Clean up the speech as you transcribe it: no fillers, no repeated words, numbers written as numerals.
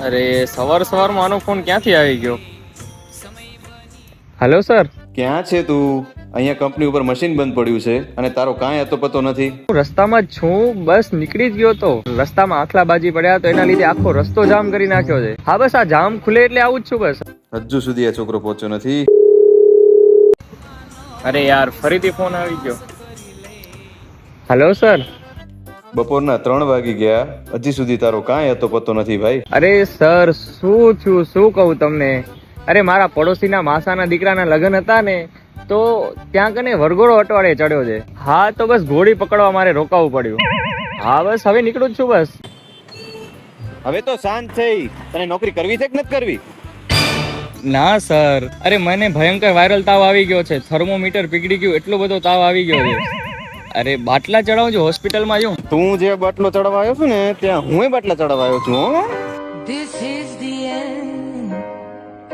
અરે સવારમાં આનો ફોન ક્યાંથી આવી ગયો? હેલો સર, ક્યાં છે તું? અહીંયા કંપની ઉપર મશીન બંધ પડ્યું છે અને તારો કાંઈ હતો પતો નથી. હું રસ્તામાં જ છું, બસ નીકળી જ ગયો તો. રસ્તામાં આખલાબાજી પડ્યા તો એના લીધે આખો રસ્તો જામ કરી નાખ્યો છે. હા બસ આ જામ ખુલે એટલે આવું જ છું બસ. હજુ સુધી આ છોકરો પહોંચ્યો નથી. અરે યાર ફરીથી ફોન આવી ગયો. Hello sir. બપોરના 3 વાગી ગયા, હજી સુધી તારો કાંઈ હતો પતો નથી ભાઈ. અરે સર શું થયું, શું કહું તમને. અરે મારા પડોશીના માસાના દીકરાના લગ્ન હતા ને, તો ત્યાં કને વરઘોડો અટવાડે ચડ્યો છે. હા તો બસ ઘોડી પકડવા મારે રોકાવું પડ્યું. હા બસ હવે નીકળું જ છું બસ. હવે તો શાંત થઈ. તને નોકરી કરવી છે કે નથી કરવી? ના સર, અરે મને ભયંકર વાયરલ તાવ આવી ગયો છે. થર્મોમીટર પીગળી ગયું, એટલો બધો તાવ આવી ગયો છે. અરે બાટલા ચડાવજો, હોસ્પિટલમાં જઉં. તું જે બાટલો ચડાવવા આવ્યો છું ને, ત્યાં હું બાટલા ચડાવવા આવ્યો છું. This is the end.